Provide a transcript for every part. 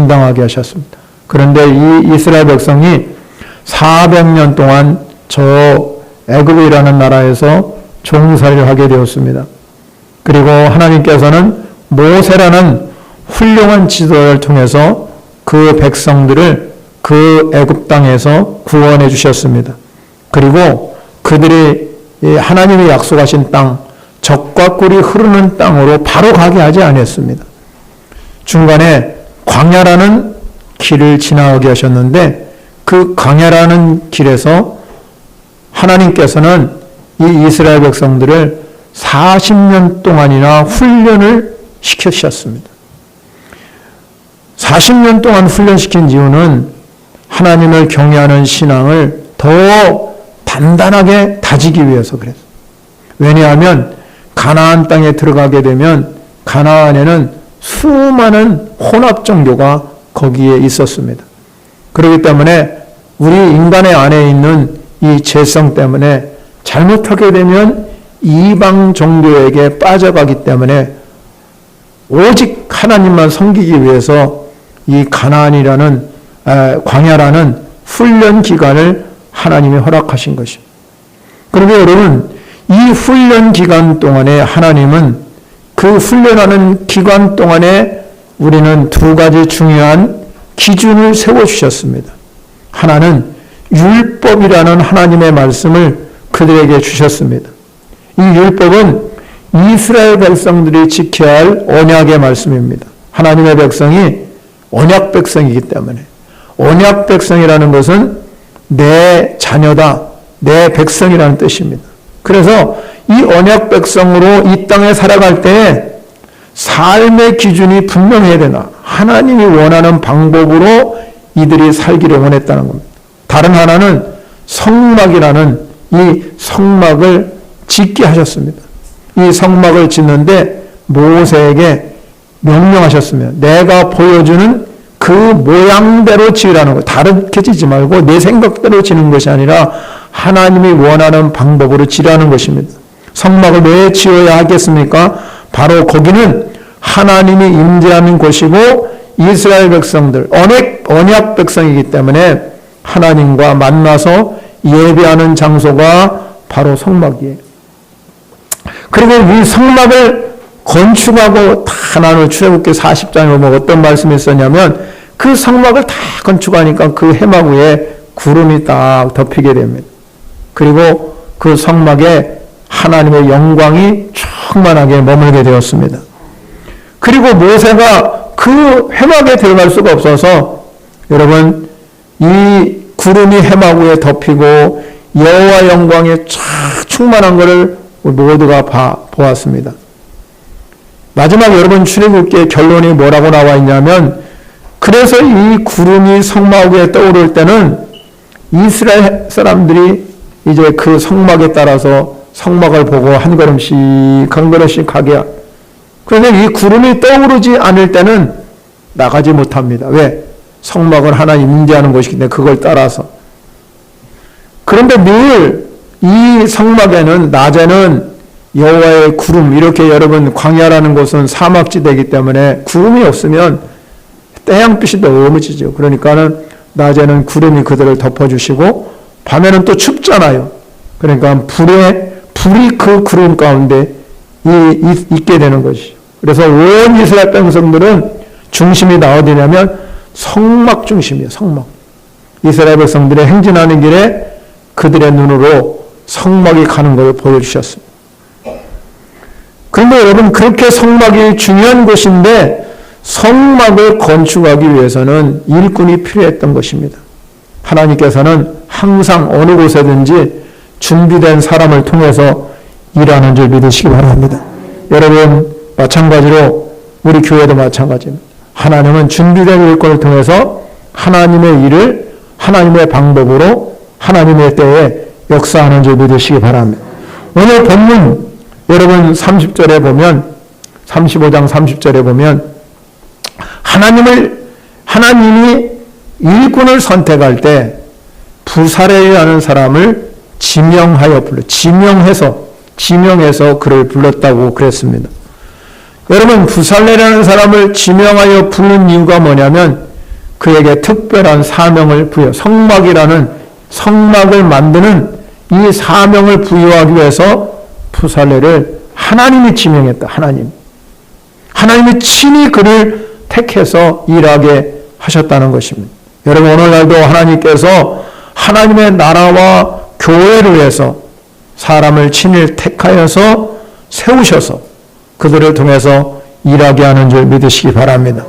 감당하게 하셨습니다. 그런데 이 이스라엘 백성이 400년 동안 저 애굽이라는 나라에서 종살이를 하게 되었습니다. 그리고 하나님께서는 모세라는 훌륭한 지도자를 통해서 그 백성들을 그 애굽 땅에서 구원해 주셨습니다. 그리고 그들이 하나님이 약속하신 땅, 젖과 꿀이 흐르는 땅으로 바로 가게 하지 않았습니다. 중간에 광야라는 길을 지나가게 하셨는데 그 광야라는 길에서 하나님께서는 이 이스라엘 백성들을 40년 동안이나 훈련을 시키셨습니다. 40년 동안 훈련시킨 이유는 하나님을 경외하는 신앙을 더 단단하게 다지기 위해서 그랬어요. 왜냐하면 가나안 땅에 들어가게 되면 가나안에는 수많은 혼합 종교가 거기에 있었습니다. 그렇기 때문에 우리 인간의 안에 있는 이 죄성 때문에 잘못하게 되면 이방 종교에게 빠져가기 때문에 오직 하나님만 섬기기 위해서 이 가나안이라는 광야라는 훈련 기간을 하나님이 허락하신 것입니다. 그런데 여러분, 이 훈련 기간 동안에 하나님은 그 훈련하는 기간 동안에 우리는 두 가지 중요한 기준을 세워주셨습니다. 하나는 율법이라는 하나님의 말씀을 그들에게 주셨습니다. 이 율법은 이스라엘 백성들이 지켜야 할 언약의 말씀입니다. 하나님의 백성이 언약 백성이기 때문에 언약 백성이라는 것은 내 자녀다, 내 백성이라는 뜻입니다. 그래서 이 언약 백성으로 이 땅에 살아갈 때 삶의 기준이 분명해야 되나, 하나님이 원하는 방법으로 이들이 살기를 원했다는 겁니다. 다른 하나는 성막이라는 이 성막을 짓게 하셨습니다. 이 성막을 짓는데 모세에게 명령하셨으면 내가 보여주는 그 모양대로 지으라는 거, 다르게 짓지 말고 내 생각대로 지는 것이 아니라 하나님이 원하는 방법으로 지으라는 것입니다. 성막을 왜 지어야 하겠습니까? 바로 거기는 하나님이 임재하는 곳이고 이스라엘 백성들, 언약 백성이기 때문에 하나님과 만나서 예배하는 장소가 바로 성막이에요. 그리고 이 성막을 건축하고 다 나눌 출애굽기 40장에 보면 어떤 말씀이 있었냐면 그 성막을 다 건축하니까 그 해막 위에 구름이 딱 덮이게 됩니다. 그리고 그 성막에 하나님의 영광이 충만하게 머물게 되었습니다. 그리고 모세가 그 해막에 들어갈 수가 없어서 여러분, 이 구름이 해막 위에 덮이고 여호와 영광이 쫙 충만한 것을 모두가 보았습니다. 마지막 여러분 출애굽기의 결론이 뭐라고 나와 있냐면, 그래서 이 구름이 성막 위에 떠오를 때는 이스라엘 사람들이 이제 그 성막에 따라서 성막을 보고 한 걸음씩 가게. 그런데 이 구름이 떠오르지 않을 때는 나가지 못합니다. 왜? 성막은 하나님 임재하는 곳이기 때문에 그걸 따라서. 그런데 늘 이 성막에는 낮에는 여호와의 구름, 이렇게 여러분 광야라는 곳은 사막지대이기 때문에 구름이 없으면 태양빛이 너무 지죠. 그러니까는 낮에는 구름이 그들을 덮어주시고 밤에는 또 춥잖아요. 그러니까 불이 그 구름 가운데 있게 되는 것이죠. 그래서 온 이스라엘 백성들은 중심이 어디냐면 성막 중심이에요. 성막. 이스라엘 백성들의 행진하는 길에 그들의 눈으로 성막이 가는 것을 보여주셨습니다. 그런데 여러분, 그렇게 성막이 중요한 곳인데 성막을 건축하기 위해서는 일꾼이 필요했던 것입니다. 하나님께서는 항상 어느 곳에든지 준비된 사람을 통해서 일하는 줄 믿으시기 바랍니다. 여러분, 마찬가지로 우리 교회도 마찬가지입니다. 하나님은 준비된 일꾼을 통해서 하나님의 일을 하나님의 방법으로 하나님의 때에 역사하는 줄 믿으시기 바랍니다. 오늘 본문 여러분 30절에 보면, 35장 30절에 보면 하나님이 일꾼을 선택할 때 부사레라는 사람을 지명해서 그를 불렀다고 그랬습니다. 여러분, 부살레라는 사람을 지명하여 부른 이유가 뭐냐면 그에게 특별한 사명을 부여, 성막을 만드는 이 사명을 부여하기 위해서 부살레를 하나님이 지명했다. 하나님이 친히 그를 택해서 일하게 하셨다는 것입니다. 여러분, 오늘날도 하나님께서 하나님의 나라와 교회를 위해서 사람을 친히 택하여서 세우셔서 그들을 통해서 일하게 하는 줄 믿으시기 바랍니다.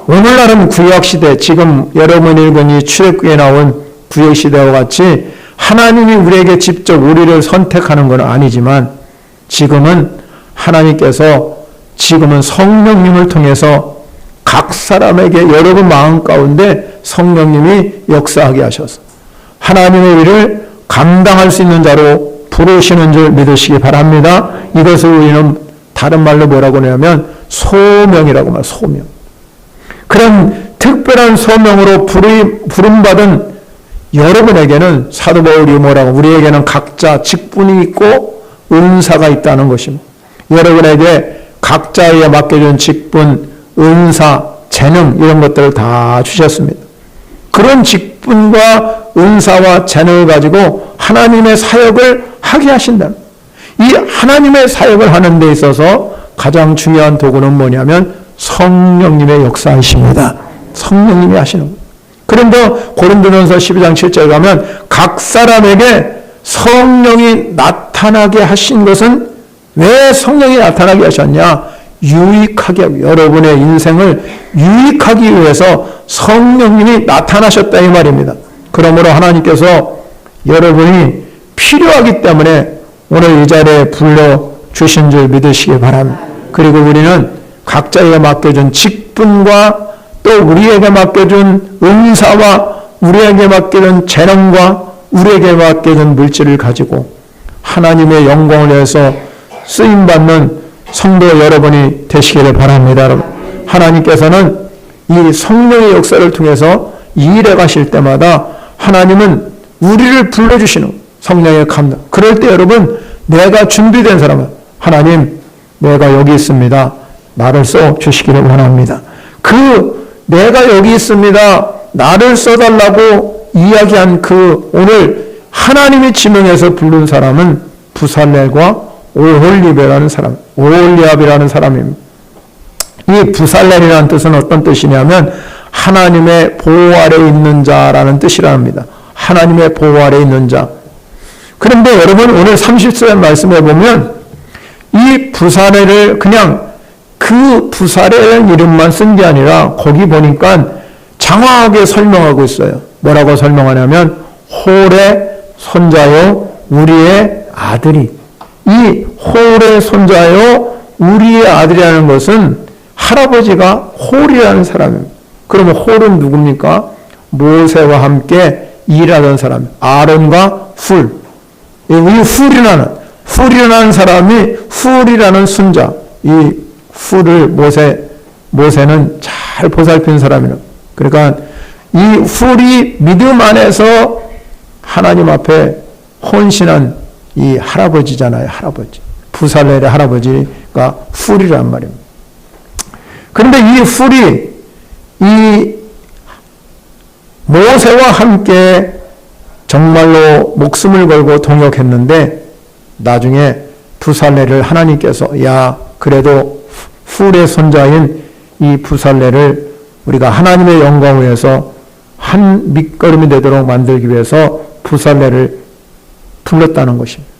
오늘날은 구약시대, 지금 여러분이 읽은 이 출애굽기에 나온 구약시대와 같이 하나님이 우리에게 직접 우리를 선택하는 건 아니지만 지금은 하나님께서 지금은 성령님을 통해서 각 사람에게 여러분 마음 가운데 성령님이 역사하게 하셔서 하나님의 일을 감당할 수 있는 자로 부르시는 줄 믿으시기 바랍니다. 이것을 우리는 다른 말로 뭐라고 하냐면 소명이라고 말해요. 소명. 그런 특별한 소명으로 부름받은 여러분에게는 사도 바울이 뭐라고, 우리에게는 각자 직분이 있고 은사가 있다는 것입니다. 여러분에게 각자에 맡겨준 직분, 은사, 재능 이런 것들을 다 주셨습니다. 그런 직분과 은사와 재능을 가지고 하나님의 사역을 하게 하신다. 이 하나님의 사역을 하는 데 있어서 가장 중요한 도구는 뭐냐면 성령님의 역사이십니다. 성령님이 하시는 거예요. 그런데 고린도전서 12장 7절에 가면 각 사람에게 성령이 나타나게 하신 것은, 왜 성령이 나타나게 하셨냐? 유익하게 하고, 여러분의 인생을 유익하기 위해서 성령님이 나타나셨다 이 말입니다. 그러므로 하나님께서 여러분이 필요하기 때문에 오늘 이 자리에 불러주신 줄 믿으시기 바랍니다. 그리고 우리는 각자에게 맡겨준 직분과 또 우리에게 맡겨준 은사와 우리에게 맡겨준 재능과 우리에게 맡겨준 물질을 가지고 하나님의 영광을 위해서 쓰임받는 성도 여러분이 되시기를 바랍니다. 여러분, 하나님께서는 이 성령의 역사를 통해서 일해 가실 때마다 하나님은 우리를 불러주시는 성령의 감동. 그럴 때 여러분, 내가 준비된 사람은 하나님, 내가 여기 있습니다. 나를 써주시기를 원합니다. 내가 여기 있습니다. 나를 써달라고 이야기한 오늘 하나님이 지명해서 부른 사람은 부살렐과 오홀리압이라는 사람입니다. 이 부살렐이라는 뜻은 어떤 뜻이냐면 하나님의 보호 아래 있는 자라는 뜻이랍니다. 하나님의 보호 아래 있는 자. 그런데 여러분, 오늘 30절 말씀해 보면 이 부살렐을 그냥 그 부살렐 이름만 쓴 게 아니라 거기 보니까 장황하게 설명하고 있어요. 뭐라고 설명하냐면 홀의 손자요 우리의 아들이. 이 홀의 손자요 우리의 아들이라는 것은 할아버지가 홀이라는 사람입니다. 그러면 홀은 누굽니까? 모세와 함께 일하던 사람, 아론과 훌. 이 훌이라는 사람이 훌이라는 순자, 이 훌을 모세는 잘 보살핀 사람이라. 그러니까 이 훌이 믿음 안에서 하나님 앞에 헌신한 이 할아버지잖아요. 할아버지. 부살렐의 할아버지가 훌이란 말입니다. 그런데 이 훌이 이 모세와 함께 정말로 목숨을 걸고 동역했는데 나중에 부살렐을 하나님께서 그래도 훌의 손자인 이 부살렐을 우리가 하나님의 영광을 위해서 한 밑거름이 되도록 만들기 위해서 부살렐을 불렀다는 것입니다.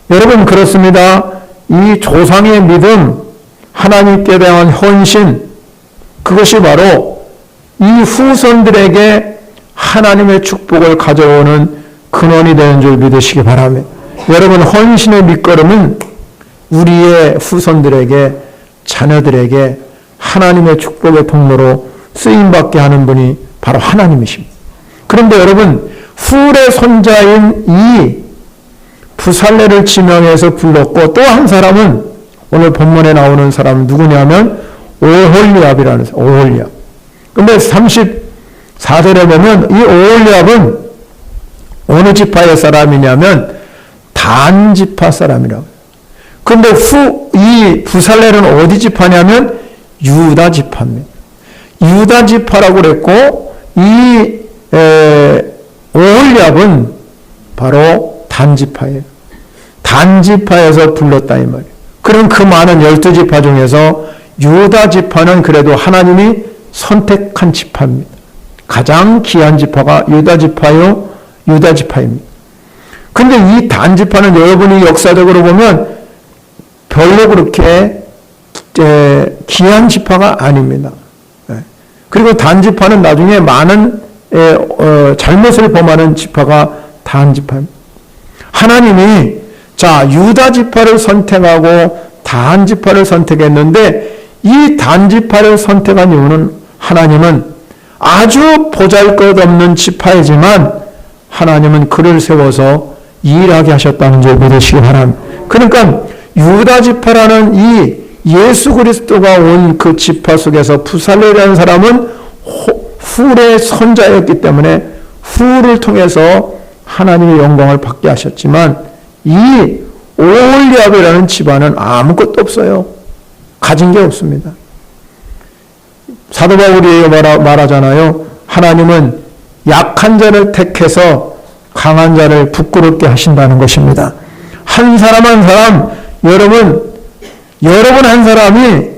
여러분, 그렇습니다. 이 조상의 믿음, 하나님께 대한 헌신, 그것이 바로 이 후손들에게 하나님의 축복을 가져오는 근원이 되는 줄 믿으시기 바랍니다. 여러분, 헌신의 밑거름은 우리의 후손들에게, 자녀들에게 하나님의 축복의 통로로 쓰임받게 하는 분이 바로 하나님이십니다. 그런데 여러분, 훌의 손자인 이 부살렐을 지명해서 불렀고, 또 한 사람은 오늘 본문에 나오는 사람은 누구냐면 오홀리압이라는 사람. 오홀리압. 근데 34절에 보면 이 오홀리압은 어느 지파의 사람이냐면 단 지파 사람이라고. 근데 이 부살렐은 어디 지파냐면 유다 지파입니다. 유다 지파라고 그랬고 이 오홀리압은 바로 단지파예요. 단지파에서 불렀다 이 말이에요. 그럼 그 많은 12지파 중에서 유다 지파는 그래도 하나님이 선택한 지파입니다. 가장 귀한 지파가 유다 지파입니다. 근데 이 단지파는 여러분이 역사적으로 보면 별로 그렇게 귀한 지파가 아닙니다. 그리고 단지파는 나중에 많은 잘못을 범하는 지파가 단지파입니다. 하나님이 유다 지파를 선택하고 단지파를 선택했는데 이 단지파를 선택한 이유는 하나님은 아주 보잘것없는 지파이지만 하나님은 그를 세워서 일하게 하셨다는 줄 믿으시기 바랍니다. 그러니까 유다 지파라는 이 예수 그리스도가 온 그 지파 속에서 부살레라는 사람은 훌의 손자였기 때문에 훌을 통해서 하나님의 영광을 받게 하셨지만 이 오홀리압이라는 집안은 아무것도 없어요. 가진 게 없습니다. 사도 바울이 말하잖아요. 하나님은 약한 자를 택해서 강한 자를 부끄럽게 하신다는 것입니다. 한 사람 한 사람, 여러분 한 사람이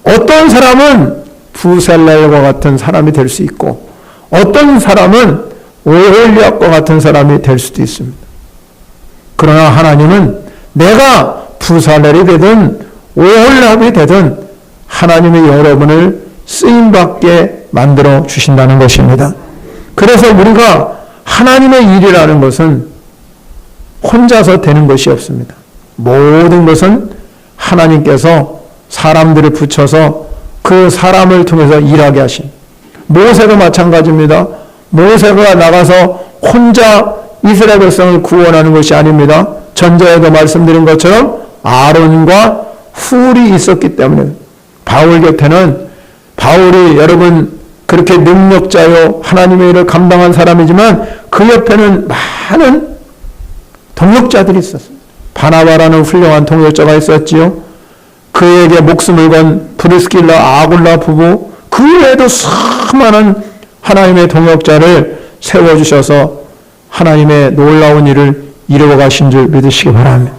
어떤 사람은 부살렐과 같은 사람이 될 수 있고 어떤 사람은 오홀리압과 같은 사람이 될 수도 있습니다. 그러나 하나님은 내가 부살렐이 되든 오홀리압이 되든 하나님이 여러분을 쓰임받게 만들어 주신다는 것입니다. 그래서 우리가 하나님의 일이라는 것은 혼자서 되는 것이 없습니다. 모든 것은 하나님께서 사람들을 붙여서 그 사람을 통해서 일하게 하신 모세도 마찬가지입니다. 모세가 나가서 혼자 이스라엘 백성을 구원하는 것이 아닙니다. 전자에도 말씀드린 것처럼 아론과 훌이 있었기 때문에 바울 곁에는 바울이 여러분 그렇게 능력자요 하나님의 일을 감당한 사람이지만 그 옆에는 많은 동역자들이 있었습니다. 바나바라는 훌륭한 동역자가 있었지요. 그에게 목숨을 건 브리스길라 아굴라 부부 그 외에도 수많은 하나님의 동역자를 세워주셔서 하나님의 놀라운 일을 이루어 가신 줄 믿으시기 바랍니다.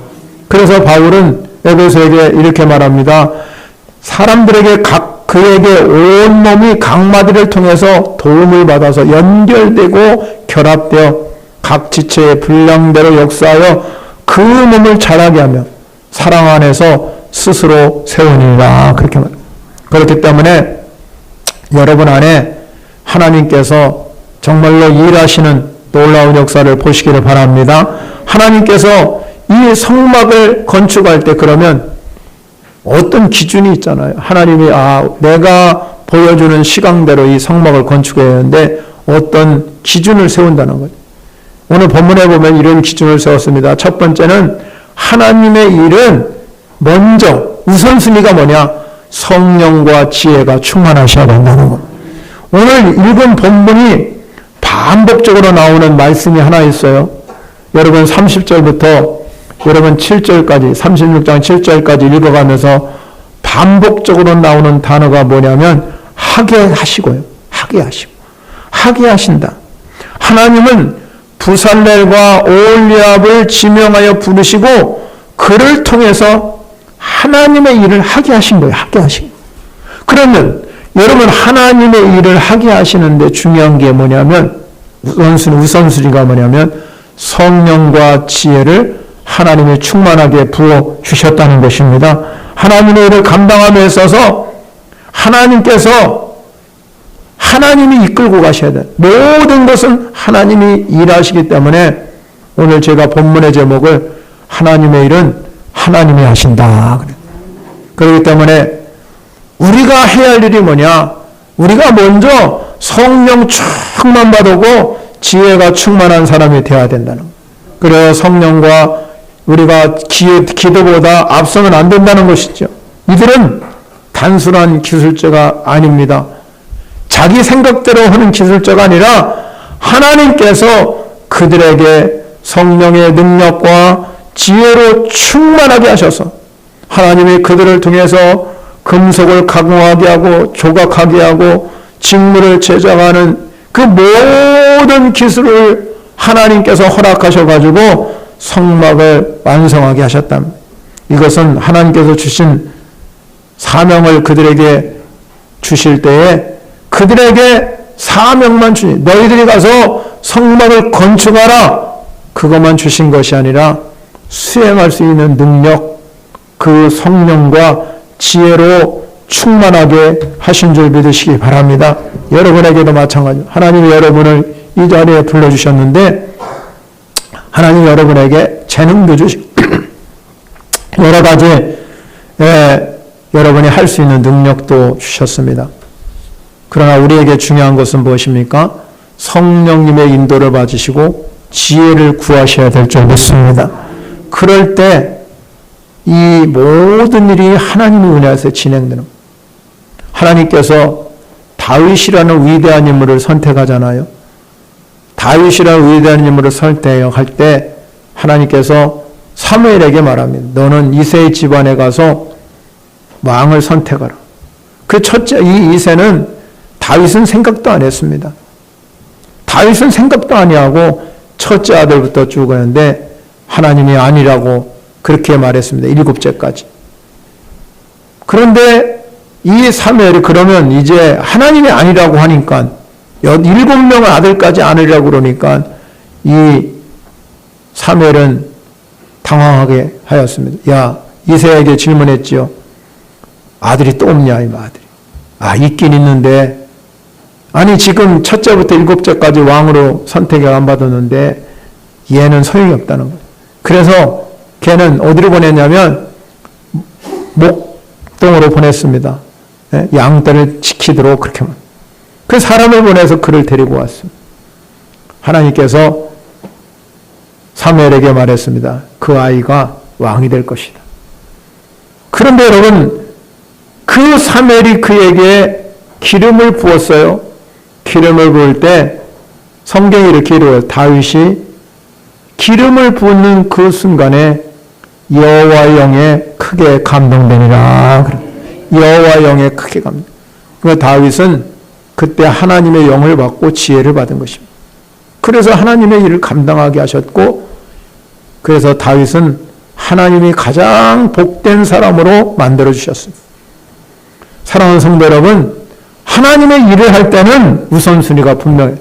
그래서 바울은 에베소에게 이렇게 말합니다. 사람들에게 그에게 온몸이 각마디를 통해서 도움을 받아서 연결되고 결합되어 각 지체의 분량대로 역사하여 그 몸을 자라게 하며 사랑 안에서 스스로 세우니라 그렇게 말합니다. 그렇기 때문에 여러분 안에 하나님께서 정말로 일하시는 놀라운 역사를 보시기를 바랍니다. 하나님께서 이 성막을 건축할 때 그러면 어떤 기준이 있잖아요. 하나님이 내가 보여주는 시간대로 이 성막을 건축해야 하는데 어떤 기준을 세운다는 거죠. 오늘 본문에 보면 이런 기준을 세웠습니다. 첫 번째는 하나님의 일은 먼저 우선순위가 뭐냐? 성령과 지혜가 충만하셔야 된다는 것. 오늘 읽은 본문이 반복적으로 나오는 말씀이 하나 있어요. 여러분 30절부터 여러분 7절까지 36장 7절까지 읽어가면서 반복적으로 나오는 단어가 뭐냐면 하게 하시고요. 하게 하신다. 하나님은 부살렐과 오홀리압을 지명하여 부르시고 그를 통해서 하나님의 일을 하게 하신 거예요. 하게 하신 거예요. 그러면 여러분 하나님의 일을 하게 하시는데 중요한 게 뭐냐면 우선순위가 뭐냐면 성령과 지혜를 하나님이 충만하게 부어주셨다는 것입니다. 하나님의 일을 감당함에 있어서 하나님이 이끌고 가셔야 돼요. 모든 것은 하나님이 일하시기 때문에 오늘 제가 본문의 제목을 하나님의 일은 하나님이 하신다. 그렇기 때문에 우리가 해야 할 일이 뭐냐? 우리가 먼저 성령 충만 받고 지혜가 충만한 사람이 되어야 된다는 거예요. 그래서 성령과 우리가 기도보다 앞서면 안 된다는 것이죠. 이들은 단순한 기술자가 아닙니다. 자기 생각대로 하는 기술자가 아니라 하나님께서 그들에게 성령의 능력과 지혜로 충만하게 하셔서 하나님이 그들을 통해서 금속을 가공하게 하고 조각하게 하고 직무를 제작하는 그 모든 기술을 하나님께서 허락하셔가지고 성막을 완성하게 하셨답니다. 이것은 하나님께서 주신 사명을 그들에게 주실 때에 그들에게 사명만 주니 너희들이 가서 성막을 건축하라 그것만 주신 것이 아니라 수행할 수 있는 능력 그 성령과 지혜로 충만하게 하신 줄 믿으시기 바랍니다. 여러분에게도 마찬가지입니다. 하나님이 여러분을 이 자리에 불러주셨는데 하나님이 여러분에게 재능도 주시고 여러 가지 여러분이 할 수 있는 능력도 주셨습니다. 그러나 우리에게 중요한 것은 무엇입니까? 성령님의 인도를 받으시고 지혜를 구하셔야 될 줄 믿습니다. 그럴 때 이 모든 일이 하나님의 은혜에서 진행되는 거예요. 하나님께서 다윗이라는 위대한 인물을 선택하잖아요. 다윗이라는 위대한 인물을 선택할 때 하나님께서 사무엘에게 말합니다. 너는 이새의 집안에 가서 왕을 선택하라. 그 첫째 이 이새는 다윗은 생각도 안 했습니다. 다윗은 생각도 아니하고 첫째 아들부터 쭉 가는데 하나님이 아니라고 그렇게 말했습니다. 7째까지. 그런데 이 사무엘이 그러면 이제 하나님이 아니라고 하니까 7명의 아들까지 아니라고 그러니까 이 사무엘은 당황하게 하였습니다. 야, 이새에게 질문했지요. 아들이 또 없냐, 이 아들이. 아, 있긴 있는데, 아니, 지금 첫째부터 7째까지 왕으로 선택을 안 받았는데, 얘는 소용이 없다는 거예요. 그래서 걔는 어디로 보냈냐면, 목동으로 보냈습니다. 양떼를 지키도록 그렇게. 그 사람을 보내서 그를 데리고 왔습니다. 하나님께서 사무엘에게 말했습니다. 그 아이가 왕이 될 것이다. 그런데 여러분, 그 사무엘이 그에게 기름을 부었어요. 기름을 부을 때 성경이 이렇게 이루어요. 다윗이 기름을 붓는 그 순간에 여호와의 영에 크게 감동되니라. 여호와의 영에 크게 감동. 그 다윗은 그때 하나님의 영을 받고 지혜를 받은 것입니다. 그래서 하나님의 일을 감당하게 하셨고, 그래서 다윗은 하나님이 가장 복된 사람으로 만들어 주셨습니다. 사랑하는 성도 여러분, 하나님의 일을 할 때는 우선순위가 분명해요.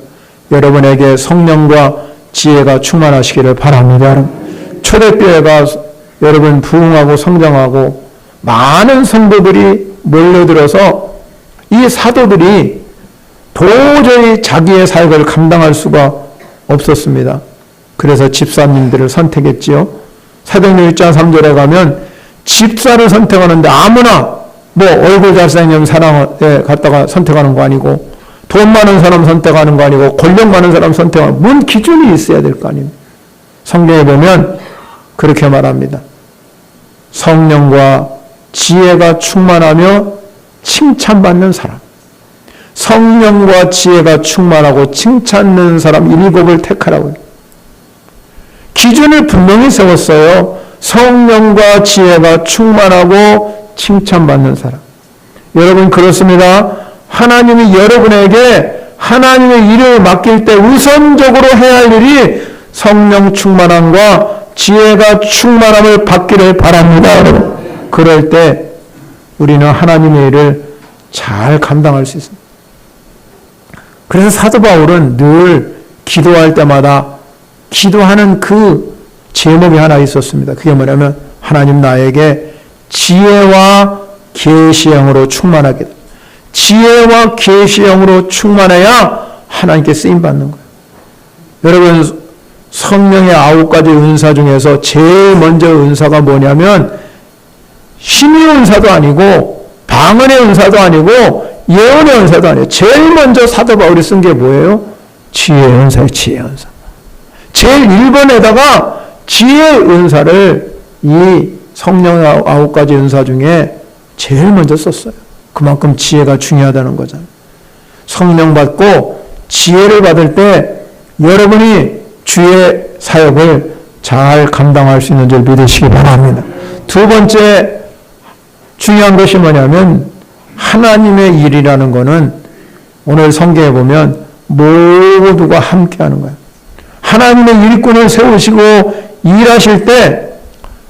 여러분에게 성령과 지혜가 충만하시기를 바랍니다. 초대교회가 여러분 부흥하고 성장하고 많은 성도들이 몰려들어서 이 사도들이 도저히 자기의 사역을 감당할 수가 없었습니다. 그래서 집사님들을 선택했지요. 사도행전 1장 3절에 가면 집사를 선택하는데 아무나 뭐 얼굴 잘생긴 사람에 갖다가 선택하는 거 아니고 돈 많은 사람 선택하는 거 아니고 권력 많은 사람 선택하는 뭔 기준이 있어야 될 거 아닙니까? 성경에 보면 그렇게 말합니다. 성령과 지혜가 충만하며 칭찬받는 사람. 성령과 지혜가 충만하고 칭찬받는 사람 7을 택하라고 해요. 기준을 분명히 세웠어요. 성령과 지혜가 충만하고 칭찬받는 사람. 여러분 그렇습니다. 하나님이 여러분에게 하나님의 일을 맡길 때 우선적으로 해야 할 일이 성령 충만함과 지혜가 충만함을 받기를 바랍니다. 그럴 때 우리는 하나님의 일을 잘 감당할 수 있습니다. 그래서 사도 바울은 늘 기도할 때마다 기도하는 그 제목이 하나 있었습니다. 그게 뭐냐면 하나님 나에게 지혜와 계시의 영으로 충만하게. 지혜와 계시의 영으로 충만해야 하나님께 쓰임받는 거예요. 여러분 성령의 9가지 은사 중에서 제일 먼저 은사가 뭐냐면 신의 은사도 아니고 방언의 은사도 아니고 예언의 은사도 아니에요. 제일 먼저 사도 바울이 쓴 게 뭐예요? 지혜의 은사예요. 지혜의 은사. 제일 1번에다가 지혜의 은사를 이 성령의 9가지 은사 중에 제일 먼저 썼어요. 그만큼 지혜가 중요하다는 거잖아요. 성령 받고 지혜를 받을 때 여러분이 주의 사역을 잘 감당할 수 있는 줄 믿으시기 바랍니다. 두 번째 중요한 것이 뭐냐면 하나님의 일이라는 것은 오늘 성경에 보면 모두가 함께하는 거예요. 하나님의 일꾼을 세우시고 일하실 때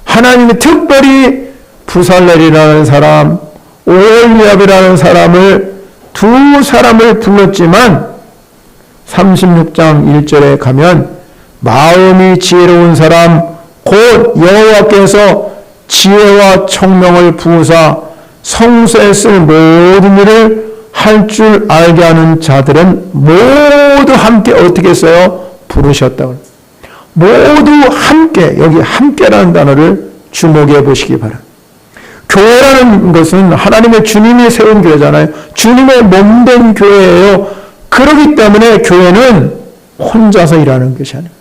하나님이 특별히 부살렐이라는 사람, 오홀리압이라는 사람을 두 사람을 불렀지만 36장 1절에 가면 마음이 지혜로운 사람 곧 여호와께서 지혜와 총명을 부으사 성소에 쓸 모든 일을 할 줄 알게 하는 자들은 모두 함께 어떻게 했어요? 부르셨다고. 모두 함께, 여기 함께라는 단어를 주목해 보시기 바랍니다. 교회라는 것은 하나님의 주님이 세운 교회잖아요. 주님의 몸된 교회예요. 그렇기 때문에 교회는 혼자서 일하는 것이 아니에요.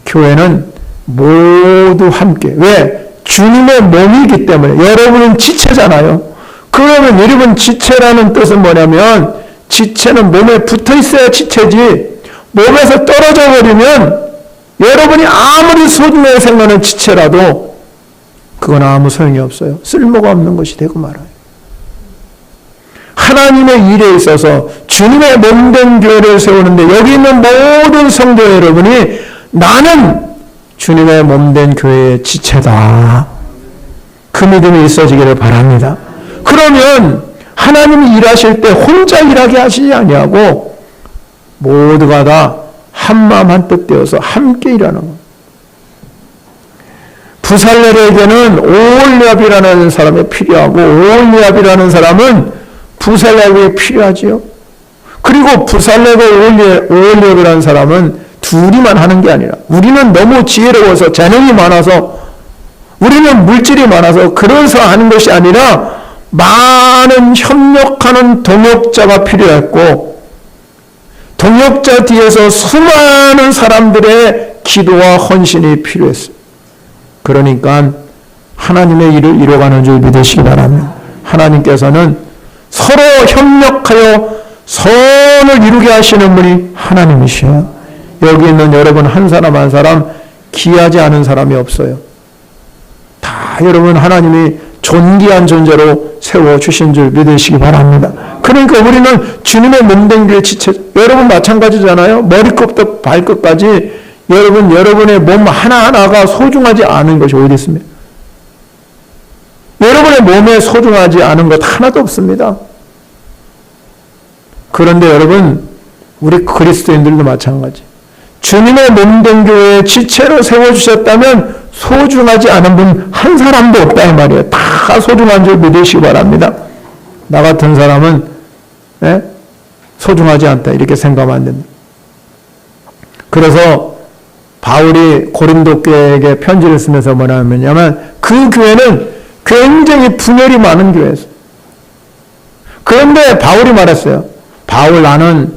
교회는 모두 함께. 왜? 주님의 몸이기 때문에. 여러분은 지체잖아요. 그러면 여러분 지체라는 뜻은 뭐냐면 지체는 몸에 붙어 있어야 지체지 몸에서 떨어져 버리면 여러분이 아무리 소중하게 생각하는 지체라도 그건 아무 소용이 없어요. 쓸모가 없는 것이 되고 말아요. 하나님의 일에 있어서 주님의 몸된 교회를 세우는데 여기 있는 모든 성도 여러분이 나는 주님의 몸된 교회의 지체다. 그 믿음이 있어지기를 바랍니다. 그러면 하나님이 일하실 때 혼자 일하게 하시지 아니하고 모두가 다 한마음 한뜻 되어서 함께 일하는 거예요. 부살렐에게는 오홀리압이라는 사람이 필요하고 오홀리압이라는 사람은 부살렐에게 필요하지요. 그리고 부살렐과 오홀리압이라는 사람은 둘이만 하는 게 아니라 우리는 너무 지혜로워서 재능이 많아서 우리는 물질이 많아서 그래서 하는 것이 아니라 많은 협력하는 동역자가 필요했고 동역자 뒤에서 수많은 사람들의 기도와 헌신이 필요했어요. 그러니까 하나님의 일을 이뤄가는 줄 믿으시기 바랍니다. 하나님께서는 서로 협력하여 선을 이루게 하시는 분이 하나님이시에요. 여기 있는 여러분 한 사람 한 사람 귀하지 않은 사람이 없어요. 다 여러분 하나님이 존귀한 존재로 세워주신 줄 믿으시기 바랍니다. 그러니까 우리는 주님의 몸된 교회 지체, 여러분 마찬가지잖아요. 머리끝부터 발끝까지 여러분의 몸 하나하나가 소중하지 않은 것이 어디 있습니까? 여러분의 몸에 소중하지 않은 것 하나도 없습니다. 그런데 여러분, 우리 그리스도인들도 마찬가지. 주님의 몸된 교회에 지체로 세워주셨다면 소중하지 않은 분 한 사람도 없다 이 말이에요. 다 소중한 줄 믿으시기 바랍니다. 나 같은 사람은 소중하지 않다 이렇게 생각하면 안 됩니다. 그래서 바울이 고린도 교회에게 편지를 쓰면서 뭐냐면 그 교회는 굉장히 분열이 많은 교회였어요. 그런데 바울이 말했어요. 바울 나는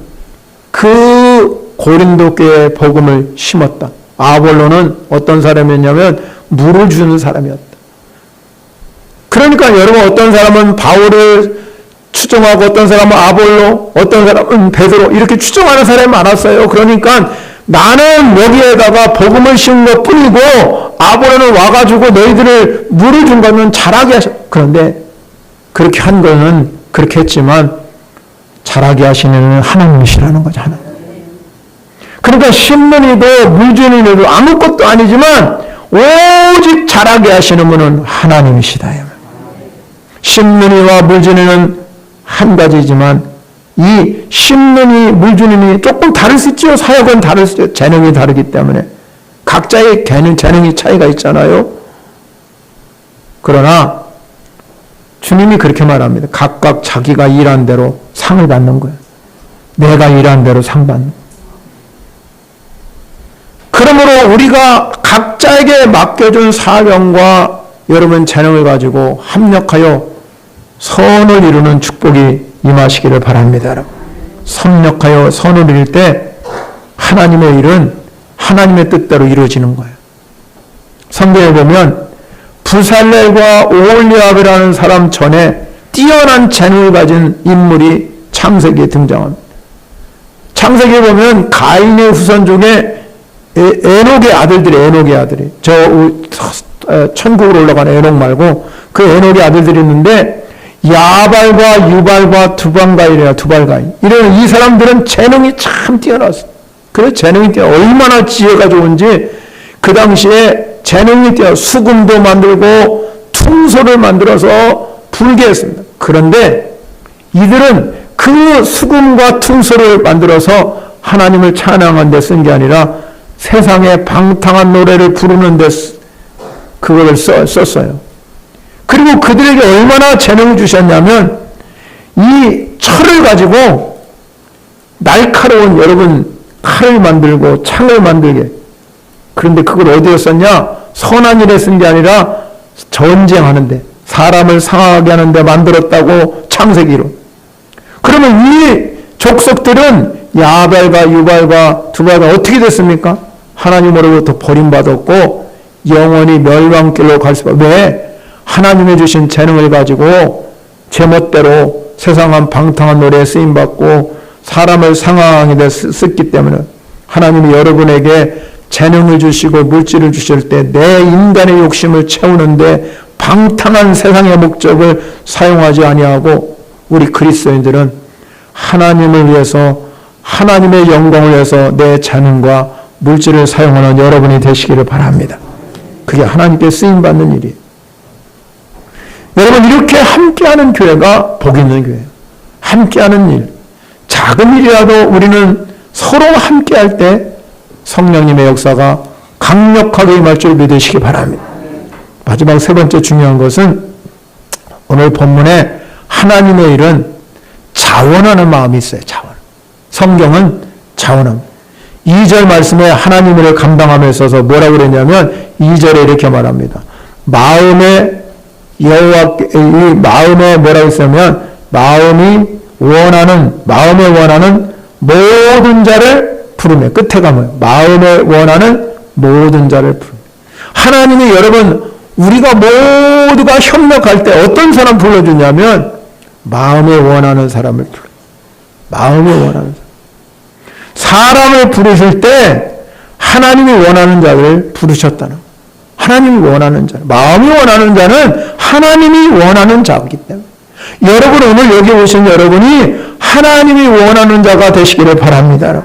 그 고린도 교회의 복음을 심었다. 아볼로는 어떤 사람이었냐면 물을 주는 사람이었다. 그러니까 여러분 어떤 사람은 바울을 추종하고 어떤 사람은 아볼로, 어떤 사람은 베드로 이렇게 추종하는 사람이 많았어요. 그러니까 나는 여기에다가 복음을 심은 것 뿐이고 아볼로는 와가지고 너희들을 물을 준 거는 잘하게 하셨. 그런데 그렇게 한 거는 그렇게 했지만 잘하게 하시는 하나님이시라는 거죠. 하나님. 그러니까 신문이도 물주인이도 아무것도 아니지만 오직 잘하게 하시는 분은 하나님이시다. 신문이와 물주인은 한 가지지만 이 신문이 물주인이 조금 다를 수 있죠. 사역은 다를 수 있죠. 재능이 다르기 때문에 각자의 재능이 차이가 있잖아요. 그러나 주님이 그렇게 말합니다. 각각 자기가 일한 대로 상을 받는 거예요. 내가 일한 대로 상 받는 거예요. 그러므로 우리가 각자에게 맡겨준 사명과 여러분 재능을 가지고 합력하여 선을 이루는 축복이 임하시기를 바랍니다. 협력하여 선을 이룰 때 하나님의 일은 하나님의 뜻대로 이루어지는 거예요. 성경에 보면 부살렐과 오홀리압이라는 사람 전에 뛰어난 재능을 가진 인물이 창세기에 등장합니다. 창세기에 보면 가인의 후손 중에 에녹의 아들이 천국으로 올라간 에녹 말고 그 에녹의 아들들이 있는데 야발과 유발과 두발가인이라 두발가인. 이런 이 사람들은 재능이 참 뛰어났어. 그래 재능이 얼마나 지혜가 좋은지 그 당시에 재능이 뛰어 수금도 만들고 퉁소를 만들어서 불게 했습니다. 그런데 이들은 그 수금과 퉁소를 만들어서 하나님을 찬양하는 데 쓴 게 아니라 세상에 방탕한 노래를 부르는 데 그걸 썼어요. 그리고 그들에게 얼마나 재능을 주셨냐면 이 철을 가지고 날카로운 여러분 칼을 만들고 창을 만들게. 그런데 그걸 어디에 썼냐? 선한 일에 쓴 게 아니라 전쟁하는데 사람을 상하게 하는데 만들었다고 창세기로. 그러면 이 족속들은 야발과 유발과 두발과 어떻게 됐습니까? 하나님으로부터 버림받았고 영원히 멸망길로 갈 수밖에. 왜? 하나님이 주신 재능을 가지고 제멋대로 세상한 방탕한 노래에 쓰임받고 사람을 상하게 돼 썼기 때문에 하나님이 여러분에게 재능을 주시고 물질을 주실 때 내 인간의 욕심을 채우는데 방탕한 세상의 목적을 사용하지 아니하고 우리 그리스도인들은 하나님을 위해서 하나님의 영광을 위해서 내 재능과 물질을 사용하는 여러분이 되시기를 바랍니다. 그게 하나님께 쓰임받는 일이에요. 여러분 이렇게 함께하는 교회가 복 있는 교회예요. 함께하는 일. 작은 일이라도 우리는 서로 함께할 때 성령님의 역사가 강력하게 임할 줄 믿으시기 바랍니다. 마지막 세 번째 중요한 것은 오늘 본문에 하나님의 일은 자원하는 마음이 있어요. 자원. 성경은 자원합니다. 2절 말씀에 하나님의 일을 감당함에 있어서 뭐라고 그랬냐면 2절에 이렇게 말합니다. 마음에 뭐라고 했냐면 마음에 원하는 모든 자를 부르며 끝에 가면 마음에 원하는 모든 자를 부르며 하나님이 여러분 우리가 모두가 협력할 때 어떤 사람 불러주냐면 마음에 원하는 사람을 불러. 마음에 원하는 사람을 부르실 때 하나님이 원하는 자를 부르셨다는 거예요. 하나님이 원하는 자, 마음이 원하는 자는 하나님이 원하는 자이기 때문에 여러분 오늘 여기 오신 여러분이 하나님이 원하는 자가 되시기를 바랍니다.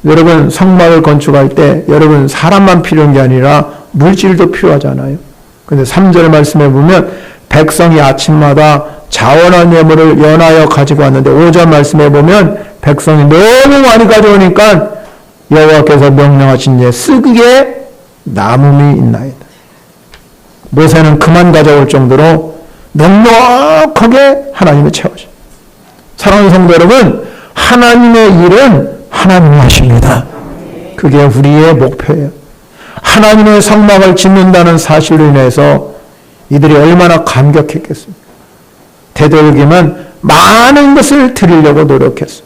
여러분 성막을 건축할 때 여러분 사람만 필요한 게 아니라 물질도 필요하잖아요. 그런데 3절 말씀에 보면 백성이 아침마다 자원한 예물을 연하여 가지고 왔는데 5절 말씀에 보면 백성이 너무 많이 가져오니까 여호와께서 명령하신 예 쓱에 남음이 있나이다. 모세는 그만 가져올 정도로 넉넉하게 하나님을 채워줘. 사랑하는 성도 여러분, 하나님의 일은 하나님이 하십니다. 그게 우리의 목표예요. 하나님의 성막을 짓는다는 사실로 인해서 이들이 얼마나 감격했겠습니까? 되도록이면 많은 것을 드리려고 노력했어요.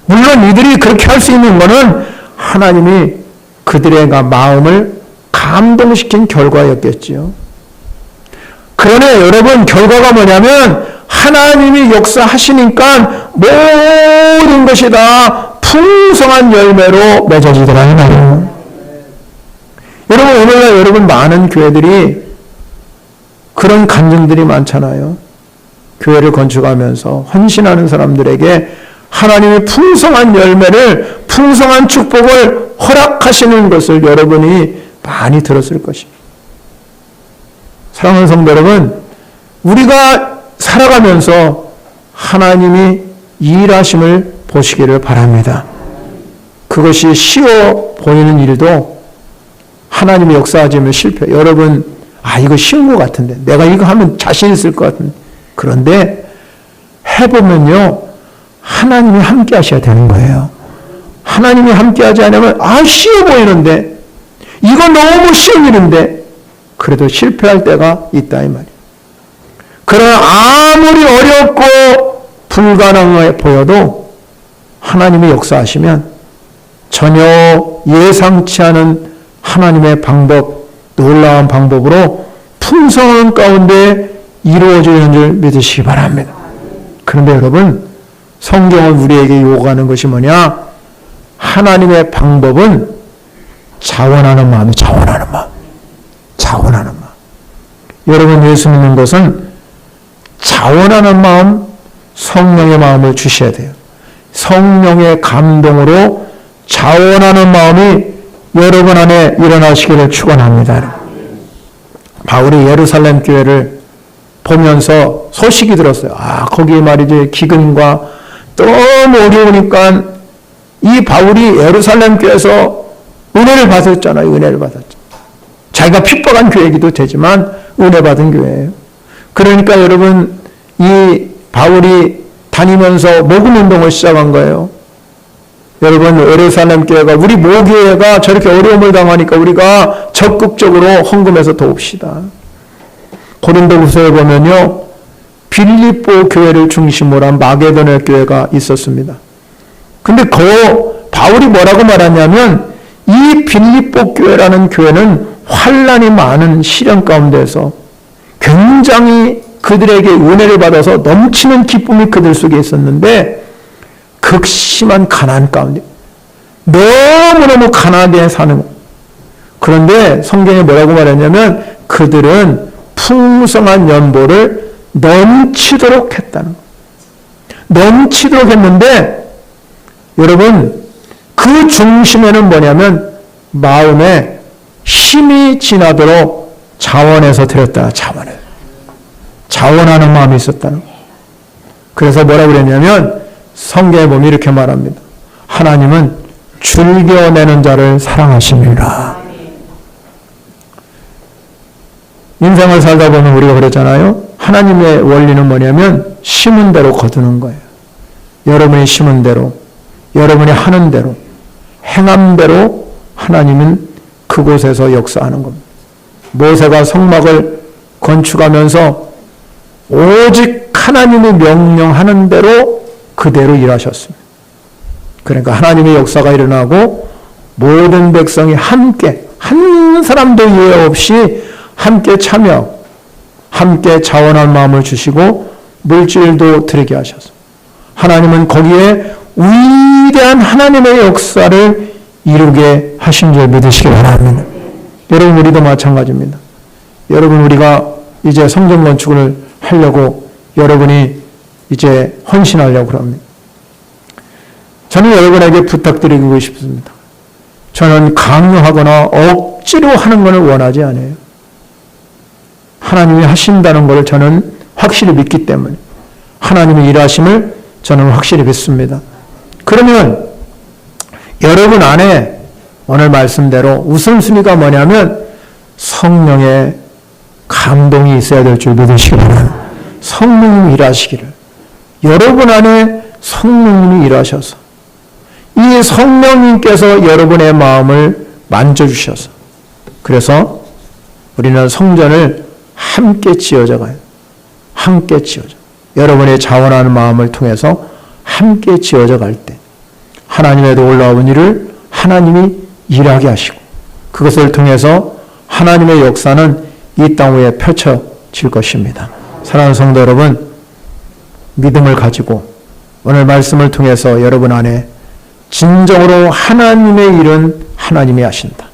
물론 이들이 그렇게 할 수 있는 것은 하나님이 그들의 마음을 감동시킨 결과였겠지요. 그러나 여러분 결과가 뭐냐면 하나님이 역사하시니까 모든 것이 다 풍성한 열매로 맺어지더라 이 말이에요. 여러분 오늘날 여러분 많은 교회들이 그런 간증들이 많잖아요. 교회를 건축하면서 헌신하는 사람들에게 하나님의 풍성한 열매를 풍성한 축복을 허락하시는 것을 여러분이 많이 들었을 것입니다. 사랑하는 성도 여러분, 우리가 살아가면서 하나님이 일하심을 보시기를 바랍니다. 그것이 쉬워 보이는 일도 하나님의 역사하시면 실패. 여러분, 이거 쉬운 것 같은데, 내가 이거 하면 자신 있을 것 같은데. 그런데 해보면요, 하나님이 함께 하셔야 되는 거예요. 하나님이 함께 하지 않으면, 쉬워 보이는데, 이거 너무 쉬운 일인데, 그래도 실패할 때가 있다, 이 말이에요. 그러나 아무리 어렵고 불가능해 보여도 하나님이 역사하시면 전혀 예상치 않은 하나님의 방법, 놀라운 방법으로 풍성한 가운데 이루어지는 줄 믿으시기 바랍니다. 그런데 여러분, 성경은 우리에게 요구하는 것이 뭐냐? 하나님의 방법은 자원하는 마음이 자원하는 마음. 자원하는 마음. 여러분 예수 믿는 것은 자원하는 마음, 성령의 마음을 주셔야 돼요. 성령의 감동으로 자원하는 마음이 여러분 안에 일어나시기를 축원합니다. 바울이 예루살렘 교회를 보면서 소식이 들었어요. 거기에 말이지 기근과 너무 어려우니까 이 바울이 예루살렘 교회에서 은혜를 받았잖아요. 은혜를 받았죠. 자기가 핍박한 교회이기도 되지만 은혜 받은 교회예요. 그러니까 여러분 이 바울이 다니면서 모금 운동을 시작한 거예요. 여러분 예루살렘 교회가 우리 모교회가 저렇게 어려움을 당하니까 우리가 적극적으로 헌금해서 도웁시다. 고린도후서에 보면요. 빌립보 교회를 중심으로 한 마게도냐 교회가 있었습니다. 근데 바울이 뭐라고 말하냐면 이 빌립보 교회라는 교회는 환난이 많은 시련 가운데서 굉장히 그들에게 은혜를 받아서 넘치는 기쁨이 그들 속에 있었는데 극심한 가난 가운데 너무너무 가난하게 사는 거예요. 그런데 성경에 뭐라고 말했냐면 그들은 풍성한 연보를 넘치도록 했다는 거예요. 넘치도록 했는데 여러분 그 중심에는 뭐냐면 마음에 힘이 지나도록 자원해서 드렸다. 자원하는 마음이 있었다는 거예요. 그래서 뭐라고 그랬냐면 성경에 보면 이렇게 말합니다. 하나님은 즐겨내는 자를 사랑하십니다. 인생을 살다 보면 우리가 그랬잖아요. 하나님의 원리는 뭐냐면 심은 대로 거두는 거예요. 여러분이 심은 대로, 여러분이 하는 대로, 행한 대로 하나님은 그곳에서 역사하는 겁니다. 모세가 성막을 건축하면서 오직 하나님이 명령하는 대로 그대로 일하셨습니다. 그러니까 하나님의 역사가 일어나고 모든 백성이 함께 한 사람도 예외 없이 함께 참여, 함께 자원한 마음을 주시고 물질도 드리게 하셔서 하나님은 거기에 위대한 하나님의 역사를 이루게 하신 줄 믿으시기 바랍니다. 여러분 우리도 마찬가지입니다. 여러분 우리가 이제 성전 건축을 하려고 여러분이 이제 헌신하려고 합니다. 저는 여러분에게 부탁드리고 싶습니다. 저는 강요하거나 억지로 하는 것을 원하지 않아요. 하나님이 하신다는 것을 저는 확실히 믿기 때문에 하나님의 일하심을 저는 확실히 믿습니다. 그러면 여러분 안에 오늘 말씀대로 우선순위가 뭐냐면 성령의 감동이 있어야 될 줄 믿으시기 바랍니다. 성령님이 일하시기를. 여러분 안에 성령님이 일하셔서 이 성령님께서 여러분의 마음을 만져주셔서 그래서 우리는 성전을 함께 지어져 가요. 함께 지어져. 여러분의 자원하는 마음을 통해서 함께 지어져 갈 때 하나님의 놀라운 일을 하나님이 일하게 하시고 그것을 통해서 하나님의 역사는 이 땅 위에 펼쳐질 것입니다. 사랑하는 성도 여러분, 믿음을 가지고 오늘 말씀을 통해서 여러분 안에 진정으로 하나님의 일은 하나님이 하신다.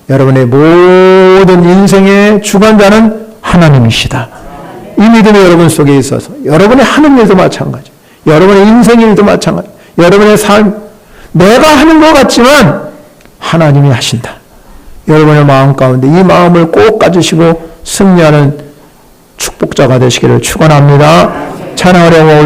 여러분의 모든 인생의 주관자는 하나님이시다. 이 믿음이 여러분 속에 있어서 여러분의 하는 일도 마찬가지, 여러분의 인생 일도 마찬가지, 여러분의 삶, 내가 하는 것 같지만 하나님이 하신다. 여러분의 마음 가운데 이 마음을 꼭 가지시고 승리하는 축복자가 되시기를 축원합니다. 찬양하려고